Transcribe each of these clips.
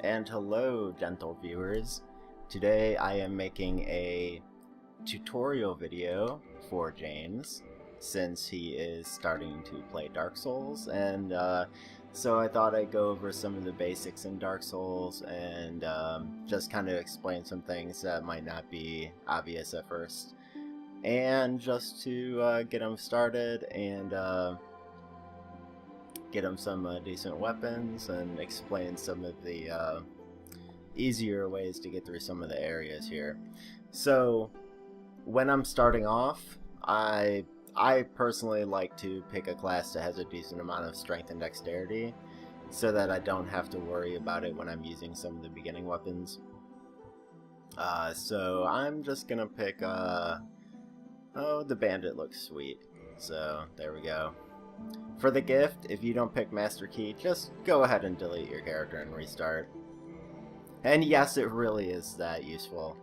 And hello, gentle viewers. Today I am making a tutorial video for James, since he is starting to play Dark Souls, and so I thought I'd go over some of the basics in Dark Souls and just kind of explain some things that might not be obvious at first, and just to get him started and get him some decent weapons and explain some of the easier ways to get through some of the areas here. So when I'm starting off, I personally like to pick a class that has a decent amount of strength and dexterity, so that I don't have to worry about it when I'm using some of the beginning weapons. So I'm just gonna pick oh, the bandit looks sweet, so there we go. For the gift, if you don't pick Master Key, just go ahead and delete your character and restart. And yes, it really is that useful,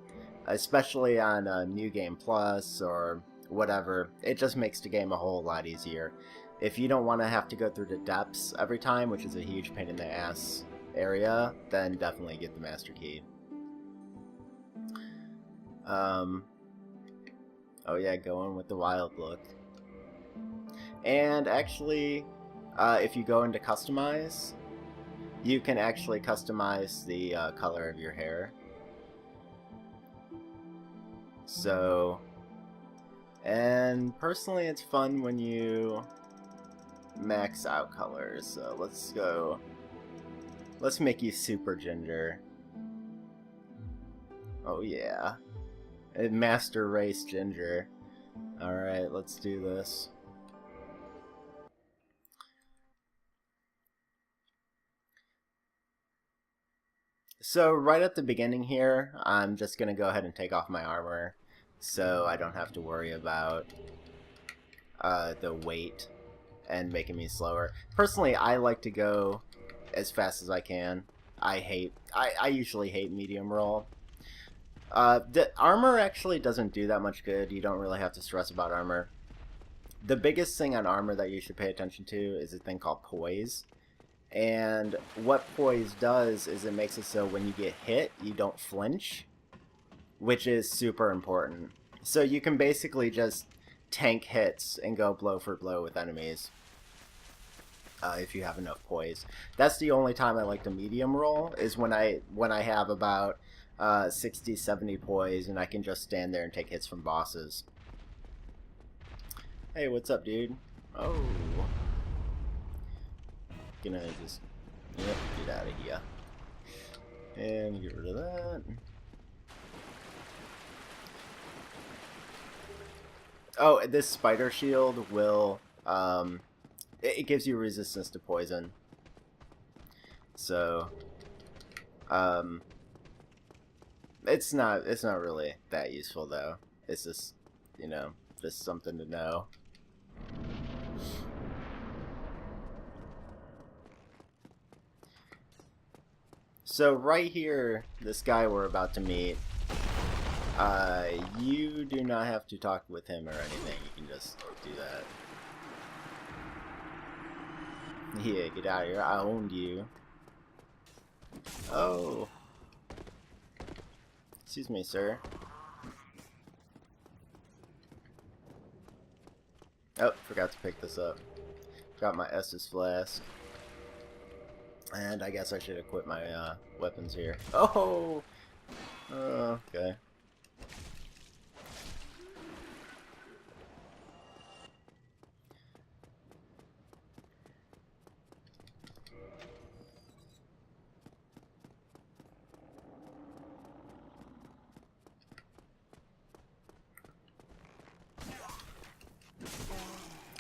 especially on New Game Plus or whatever. It just makes the game a whole lot easier. If you don't want to have to go through the depths every time, which is a huge pain in the ass area, then definitely get the Master Key. Oh yeah, going with the wild look. And actually, if you go into customize, you can actually customize the color of your hair. So, and personally it's fun when you max out colors. So let's make you super ginger. Oh yeah, master race ginger. Alright, let's do this. So right at the beginning here, I'm just going to go ahead and take off my armor, so I don't have to worry about the weight and making me slower. Personally, I like to go as fast as I can. I usually hate medium roll. The armor actually doesn't do that much good. You don't really have to stress about armor. The biggest thing on armor that you should pay attention to is a thing called poise. And what poise does is it makes it so when you get hit, you don't flinch, which is super important. So you can basically just tank hits and go blow for blow with enemies if you have enough poise. That's the only time I like to medium roll, is when I have about 60-70 poise and I can just stand there and take hits from bosses. Hey, what's up, dude? Oh. Gonna just, yep, get out of here. And get rid of that. Oh, this spider shield will, it gives you resistance to poison. So, it's not really that useful though. It's just, you know, just something to know. So right here, this guy we're about to meet, you do not have to talk with him or anything. You can just do that. Yeah, get out of here. I owned you. Oh. Excuse me, sir. Oh, forgot to pick this up. Got my Estus flask. And I guess I should equip my weapons here. Oh! Okay.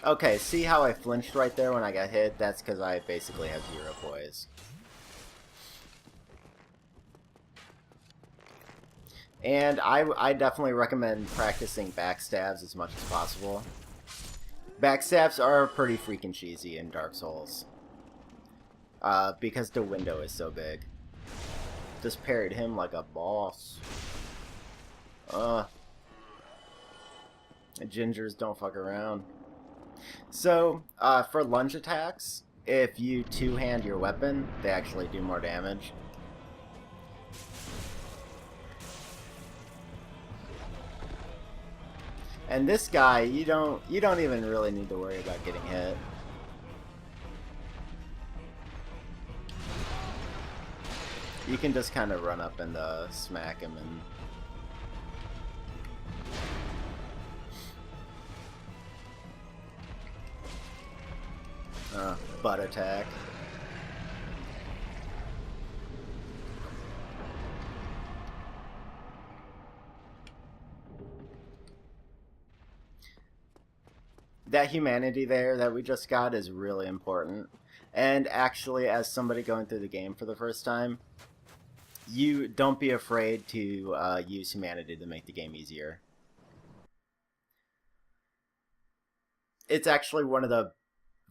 Okay, see how I flinched right there when I got hit? That's because I basically have 0 poise. And I definitely recommend practicing backstabs as much as possible. Backstabs are pretty freaking cheesy in Dark Souls. Because the window is so big. Just parried him like a boss. Gingers don't fuck around. So, for lunge attacks, if you two-hand your weapon, they actually do more damage. And this guy, you don't even really need to worry about getting hit. You can just kind of run up and smack him and butt attack. That humanity there that we just got is really important. And actually, as somebody going through the game for the first time, you don't be afraid to use humanity to make the game easier. It's actually one of the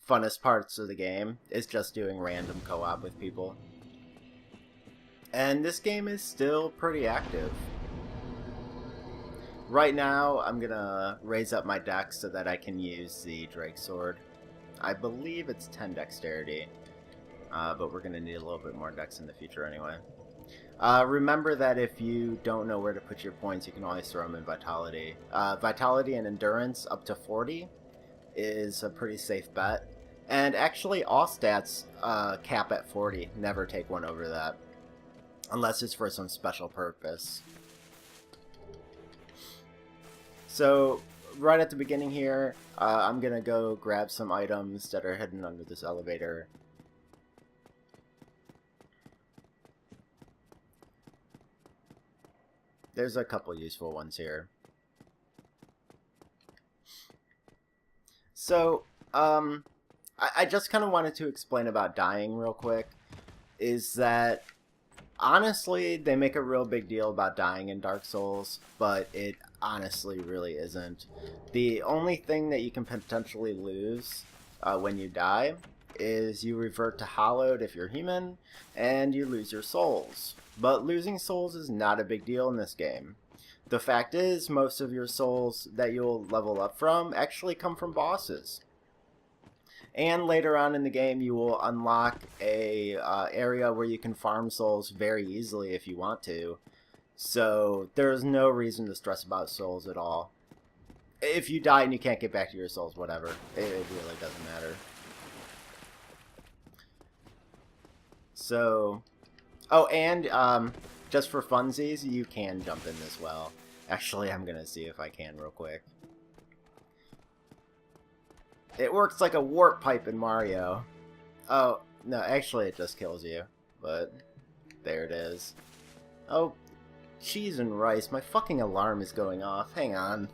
funnest parts of the game, is just doing random co-op with people. And this game is still pretty active. Right now, I'm gonna raise up my dex so that I can use the Drake Sword. I believe it's 10 dexterity, but we're gonna need a little bit more dex in the future anyway. Remember that if you don't know where to put your points, you can always throw them in Vitality. Vitality and Endurance up to 40 is a pretty safe bet. And actually, all stats cap at 40. Never take one over that. Unless it's for some special purpose. So, right at the beginning here, I'm going to go grab some items that are hidden under this elevator. There's a couple useful ones here. So, I just kind of wanted to explain about dying real quick. Is that, honestly, they make a real big deal about dying in Dark Souls, but it honestly really isn't. The only thing that you can potentially lose when you die is you revert to Hallowed if you're human, and you lose your souls. But losing souls is not a big deal in this game. The fact is, most of your souls that you'll level up from actually come from bosses. And later on in the game, you will unlock a area where you can farm souls very easily if you want to. So there's no reason to stress about souls at all. If you die and you can't get back to your souls, whatever. It really doesn't matter. So, oh, and just for funsies, you can jump in as well. Actually, I'm gonna see if I can real quick. It works like a warp pipe in Mario. Oh, no, actually it just kills you. But, there it is. Oh, cheese and rice. My fucking alarm is going off. Hang on.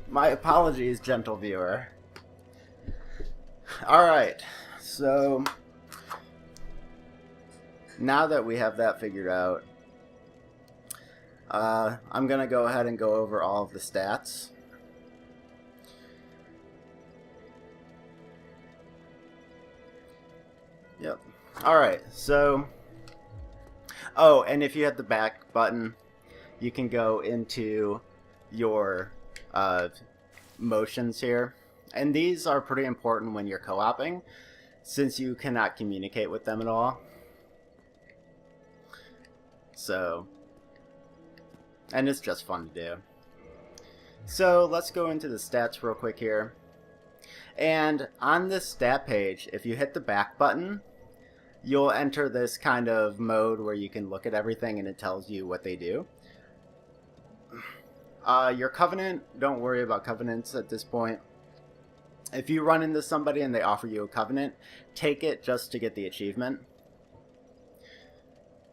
My apologies, gentle viewer. Alright, so now that we have that figured out, I'm going to go ahead and go over all of the stats. Yep. Alright, so... Oh, and if you hit the back button, you can go into your motions here. And these are pretty important when you're co-oping, since you cannot communicate with them at all. So, and it's just fun to do. So let's go into the stats real quick here. And on this stat page, if you hit the back button, you'll enter this kind of mode where you can look at everything and it tells you what they do. Your covenant, don't worry about covenants at this point. If you run into somebody and they offer you a covenant, take it just to get the achievement.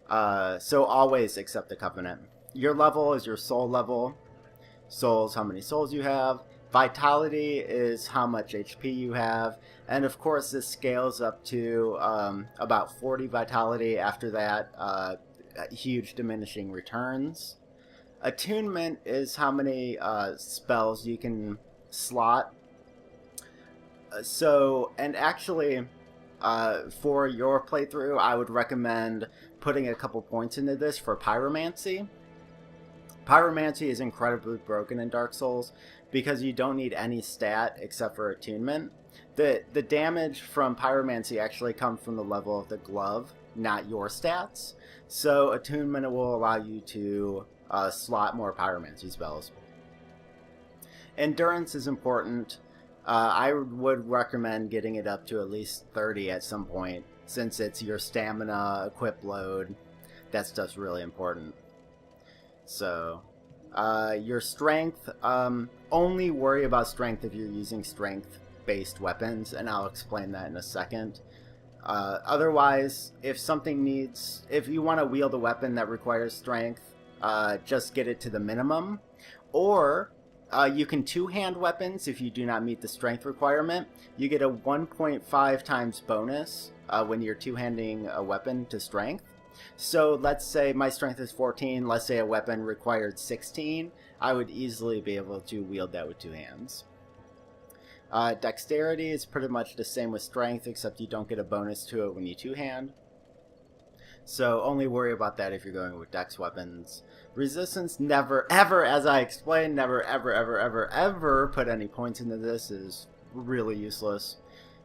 So always accept the covenant. Your level is your soul level. Souls, how many souls you have. Vitality is how much HP you have. And of course this scales up to about 40 vitality. After that, huge diminishing returns. Attunement is how many spells you can slot. So, and actually, for your playthrough, I would recommend putting a couple points into this for Pyromancy. Pyromancy is incredibly broken in Dark Souls because you don't need any stat except for attunement. The damage from Pyromancy actually comes from the level of the glove, not your stats. So attunement will allow you to slot more Pyromancy spells. Endurance is important. I would recommend getting it up to at least 30 at some point, since it's your stamina, equip load. That stuff's really important. So, your strength, only worry about strength if you're using strength-based weapons, and I'll explain that in a second. Otherwise, if you want to wield a weapon that requires strength, just get it to the minimum. Or, you can two-hand weapons if you do not meet the strength requirement. You get a 1.5 times bonus when you're two-handing a weapon to strength. So let's say my strength is 14, let's say a weapon required 16, I would easily be able to wield that with two hands. Dexterity is pretty much the same with strength, except you don't get a bonus to it when you two-hand. So only worry about that if you're going with dex weapons. Resistance, never, ever, as I explained, never, ever, ever, ever, ever put any points into this. It is really useless.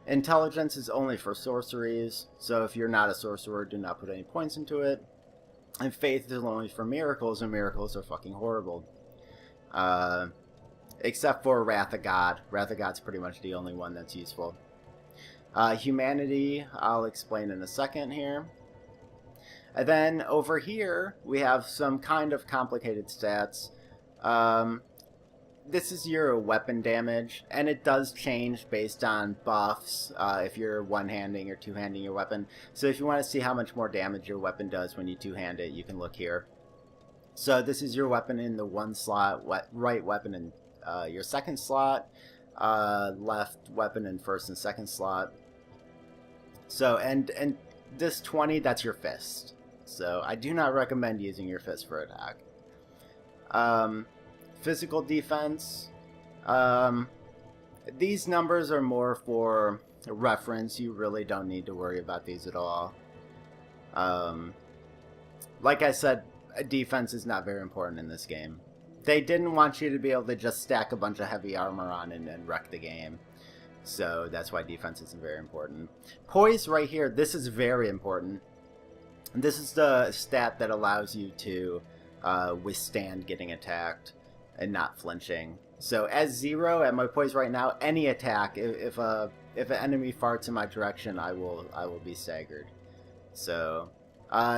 Intelligence is only for sorceries, so if you're not a sorcerer, do not put any points into it. And faith is only for miracles, and miracles are fucking horrible. Except for Wrath of God. Wrath of God's pretty much the only one that's useful. Humanity, I'll explain in a second here. And then over here, we have some kind of complicated stats. This is your weapon damage, and it does change based on buffs, if you're one-handing or two-handing your weapon. So if you want to see how much more damage your weapon does when you two-hand it, you can look here. So this is your weapon in the one slot, right weapon in your second slot, left weapon in first and second slot. So, and this 20, that's your fist. So I do not recommend using your fist for attack. Physical defense. These numbers are more for reference. You really don't need to worry about these at all. Like I said, defense is not very important in this game. They didn't want you to be able to just stack a bunch of heavy armor on and wreck the game. So that's why defense isn't very important. Poise right here, this is very important. This is the stat that allows you to withstand getting attacked and not flinching. So as 0 at my poise right now, any attack, if an enemy farts in my direction, I will be staggered. So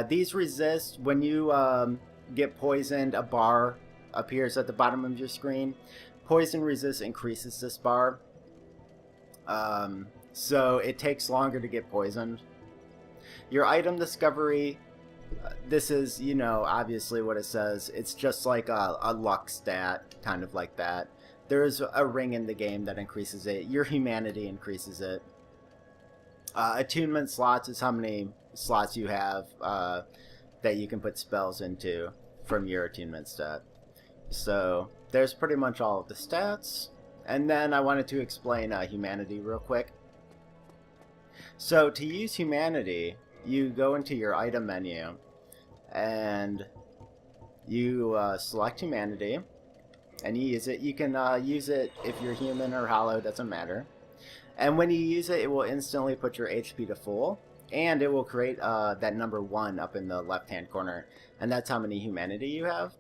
these resist. When you get poisoned, a bar appears at the bottom of your screen. Poison resist increases this bar. So it takes longer to get poisoned. Your item discovery, this is, you know, obviously what it says. It's just like a luck stat, kind of like that. There's a ring in the game that increases it. Your humanity increases it. Attunement slots is how many slots you have that you can put spells into from your attunement stat. So there's pretty much all of the stats. And then I wanted to explain humanity real quick. So to use humanity, you go into your item menu and you select humanity and you use it. You can use it if you're human or hollow, doesn't matter. And when you use it, it will instantly put your HP to full, and it will create that number 1 up in the left hand corner, and that's how many humanity you have.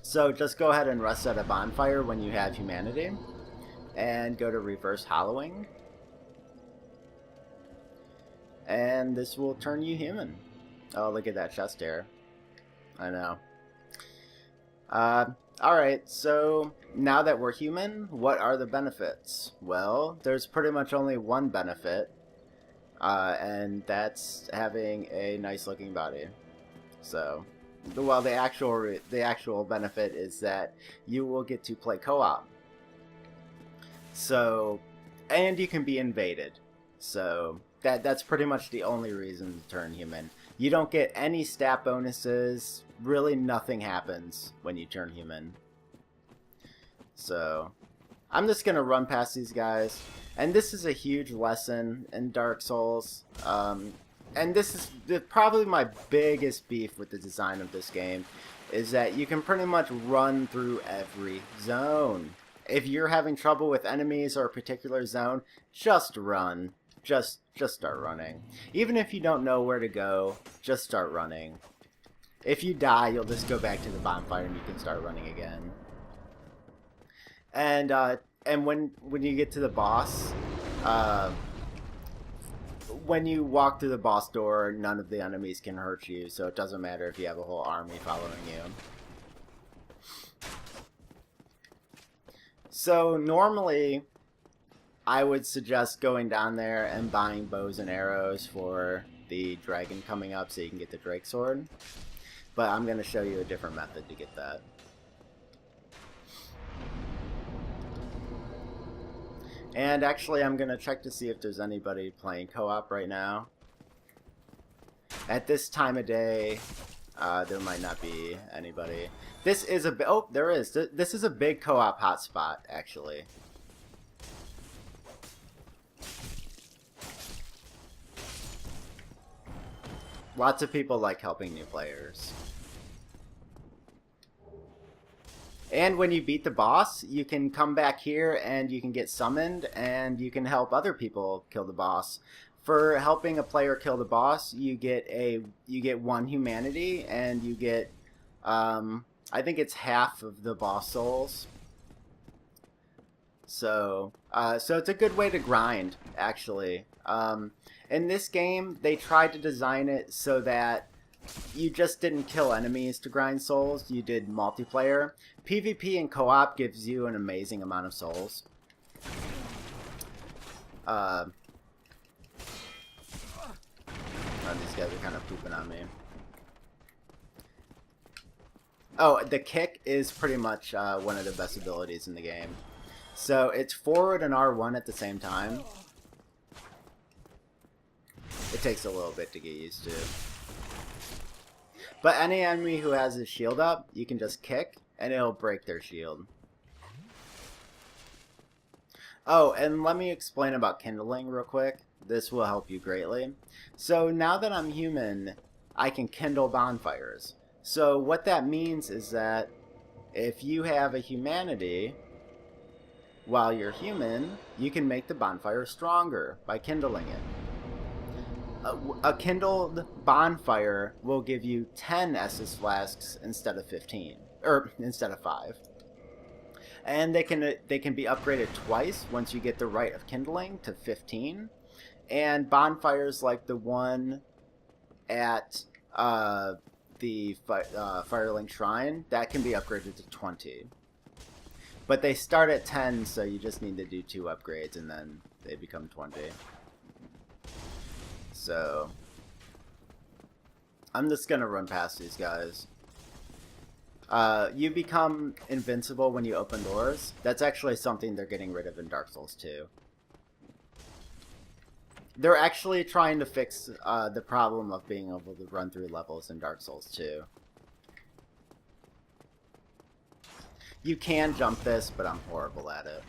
So just go ahead and rest at a bonfire when you have humanity and go to reverse hollowing. And this will turn you human. Oh, look at that chest there. I know. Alright, so now that we're human, what are the benefits? Well, there's pretty much only one benefit, and that's having a nice looking body. So, well, the actual benefit is that you will get to play co-op. So, and you can be invaded. So that's pretty much the only reason to turn human. You don't get any stat bonuses. Really nothing happens when you turn human. So I'm just gonna run past these guys. And this is a huge lesson in Dark Souls. And this is probably my biggest beef with the design of this game, is that you can pretty much run through every zone. If you're having trouble with enemies or a particular zone, just run. Just start running. Even if you don't know where to go, just start running. If you die, you'll just go back to the bonfire and you can start running again. And when you get to the boss, when you walk through the boss door, none of the enemies can hurt you, so it doesn't matter if you have a whole army following you. So normally, I would suggest going down there and buying bows and arrows for the dragon coming up so you can get the Drake Sword. But I'm going to show you a different method to get that. And actually, I'm going to check to see if there's anybody playing co-op right now. At this time of day, there might not be anybody. This is a... Oh, there is. This is a big co-op hotspot, actually. Lots of people like helping new players. And when you beat the boss, you can come back here and you can get summoned and you can help other people kill the boss. For helping a player kill the boss, you get 1 humanity and you get I think it's half of the boss souls. So it's a good way to grind, actually. In this game, they tried to design it so that you just didn't kill enemies to grind souls, you did multiplayer. PvP and co-op gives you an amazing amount of souls. Oh, these guys are kind of pooping on me. Oh, the kick is pretty much one of the best abilities in the game. So it's forward and R1 at the same time. It takes a little bit to get used to. But any enemy who has his shield up, you can just kick, and it'll break their shield. Oh, and let me explain about kindling real quick. This will help you greatly. So now that I'm human, I can kindle bonfires. So what that means is that if you have a humanity, while you're human, you can make the bonfire stronger by kindling it. A kindled bonfire will give you 10 Estus flasks instead of 15, or instead of 5. And they can be upgraded twice once you get the rite of kindling to 15. And bonfires like the one at the Firelink Shrine, that can be upgraded to 20. But they start at 10, so you just need to do 2 upgrades and then they become 20. So I'm just gonna run past these guys. You become invincible when you open doors. That's actually something they're getting rid of in Dark Souls 2. They're actually trying to fix the problem of being able to run through levels in Dark Souls 2. You can jump this, but I'm horrible at it.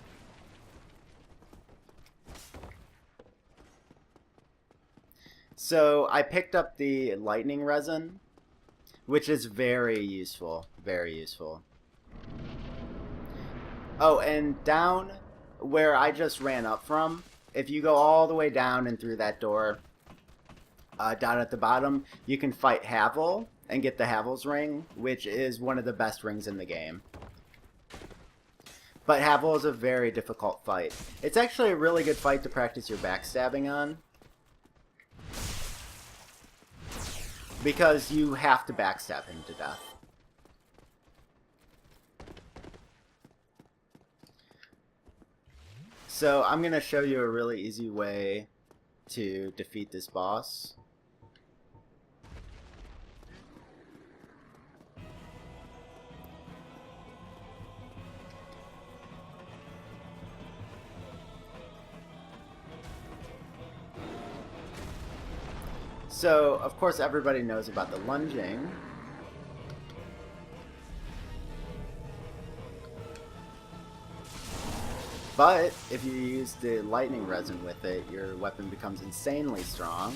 So I picked up the lightning resin, which is very useful, very useful. Oh, and down where I just ran up from, if you go all the way down and through that door, down at the bottom, you can fight Havel and get the Havel's ring, which is one of the best rings in the game. But Havel is a very difficult fight. It's actually a really good fight to practice your backstabbing on, because you have to backstab him to death. So I'm going to show you a really easy way to defeat this boss. So, of course, everybody knows about the lunging. But if you use the lightning resin with it, your weapon becomes insanely strong.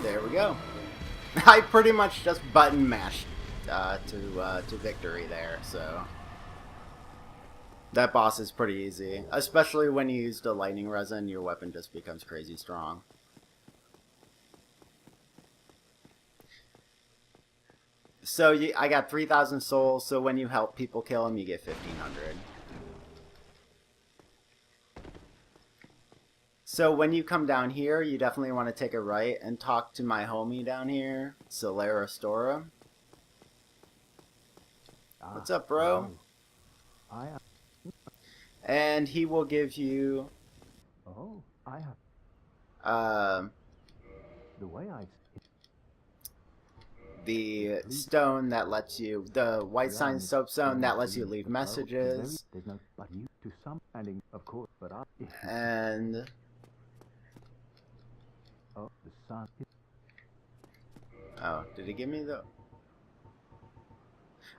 There we go. I pretty much just button mashed to victory there, so that boss is pretty easy. Especially when you use the lightning resin, your weapon just becomes crazy strong. So I got 3,000 souls, so when you help people kill him, you get 1,500. So when you come down here, you definitely want to take a right and talk to my homie down here, Solera Stora. What's up, bro? And he will give you the stone that lets you, the white sign soapstone that lets you leave messages, and oh, did he give me the?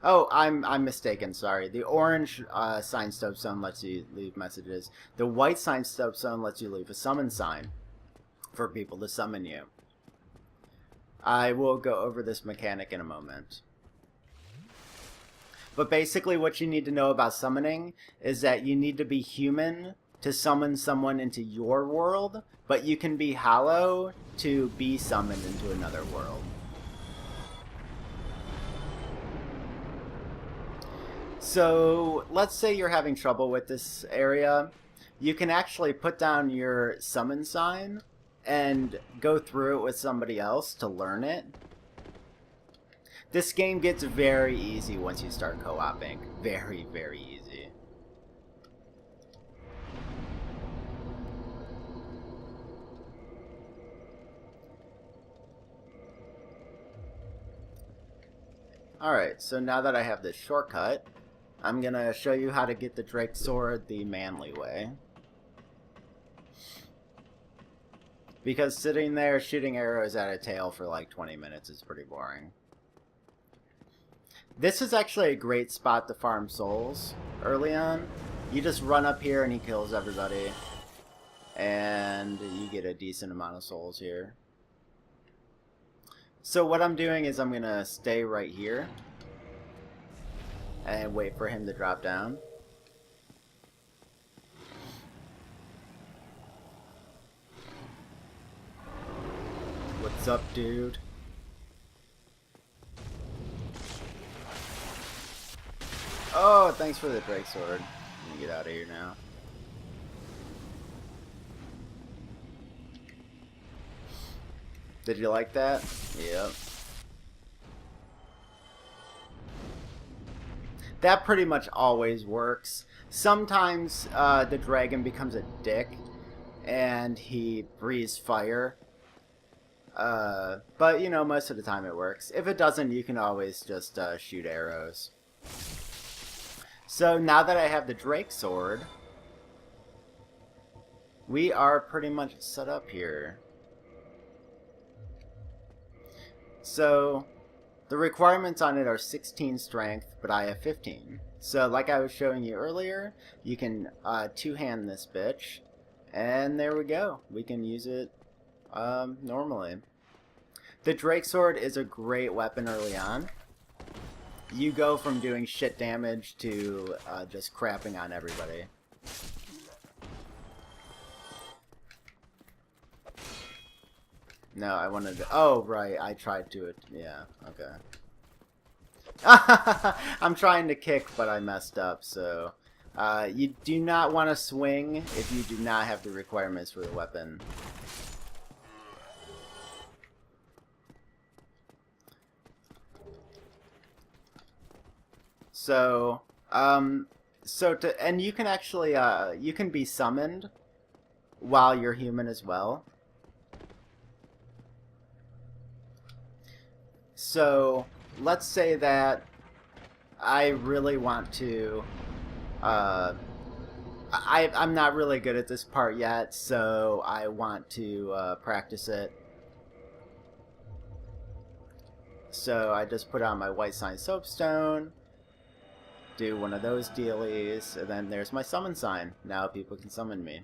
Oh, I'm mistaken. Sorry. The orange sign soapstone lets you leave messages. The white sign soapstone lets you leave a summon sign for people to summon you. I will go over this mechanic in a moment. But basically what you need to know about summoning is that you need to be human to summon someone into your world, but you can be hollow to be summoned into another world. So let's say you're having trouble with this area. You can actually put down your summon sign and go through it with somebody else to learn it. This game gets very easy once you start co-oping. Very, very easy. Alright, so now that I have this shortcut, I'm gonna show you how to get the Drake Sword the manly way. Because sitting there shooting arrows at a tail for like 20 minutes is pretty boring. This is actually a great spot to farm souls early on. You just run up here and he kills everybody. And you get a decent amount of souls here. So what I'm doing is I'm gonna stay right here and wait for him to drop down. What's up, dude? Oh, thanks for the Drake Sword. Let me get out of here now. Did you like that? Yep. That pretty much always works. Sometimes the dragon becomes a dick and he breathes fire. But, you know, most of the time it works. If it doesn't, you can always just shoot arrows. So now that I have the Drake Sword, we are pretty much set up here. So the requirements on it are 16 strength, but I have 15. So like I was showing you earlier, you can two-hand this bitch, and there we go. We can use it normally. The Drake Sword is a great weapon early on. You go from doing shit damage to just crapping on everybody. No, I wanted to... Oh, right, I tried to it. Yeah, okay. I'm trying to kick, but I messed up, so... you do not want to swing if you do not have the requirements for the weapon. So, and you can actually, you can be summoned while you're human as well. So, let's say that I really want to, I'm not really good at this part yet, so I want to practice it. So I just put on my white sign soapstone, do one of those dealies, and then there's my summon sign. Now people can summon me.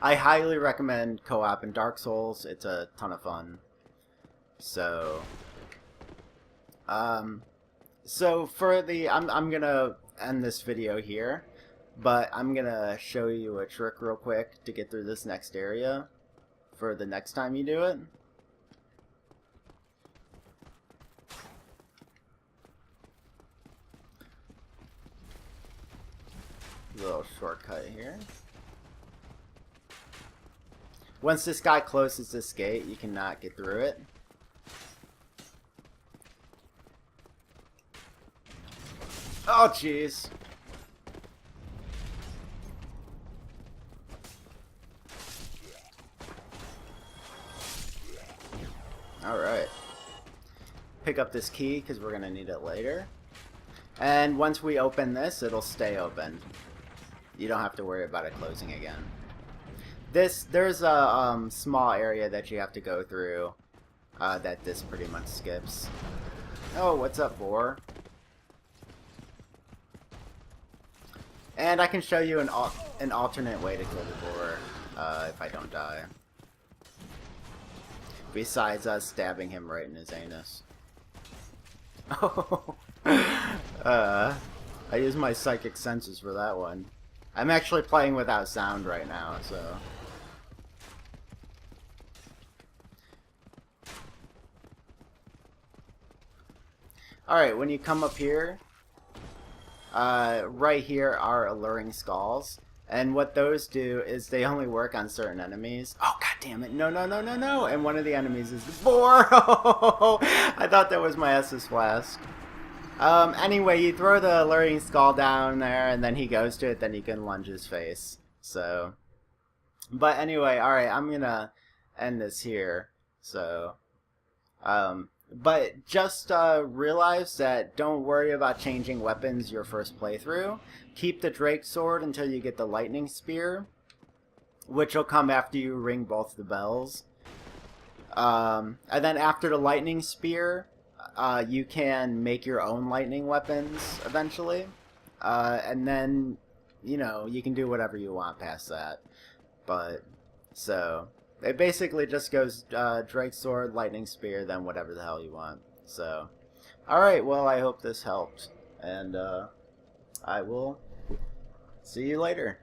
I highly recommend co-op in Dark Souls. It's a ton of fun. So, for the, I'm gonna end this video here, but I'm gonna show you a trick real quick to get through this next area for the next time you do it. Little shortcut here. Once this guy closes this gate, you cannot get through it. Oh, jeez. Alright. Pick up this key, because we're going to need it later. And once we open this, it'll stay open. You don't have to worry about it closing again. There's a small area that you have to go through that this pretty much skips. Oh, what's up, boar? And I can show you an alternate way to kill the boar if I don't die. Besides us stabbing him right in his anus. Oh, I use my psychic senses for that one. I'm actually playing without sound right now, so. Alright, when you come up here, right here are alluring skulls. And what those do is they only work on certain enemies. Oh, god damn it. No, no, no, no, no. And one of the enemies is the boar. I thought that was my Estus Flask. Anyway, you throw the alluring skull down there, and then he goes to it, then you can lunge his face. So, but anyway, alright, I'm gonna end this here. So, but just realize that don't worry about changing weapons your first playthrough. Keep the Drake Sword until you get the Lightning Spear, which will come after you ring both the bells. And then after the Lightning Spear, you can make your own lightning weapons eventually. And then, you know, you can do whatever you want past that. But, so, it basically just goes Drake Sword, Lightning Spear, then whatever the hell you want. So, alright, well, I hope this helped. And I will see you later.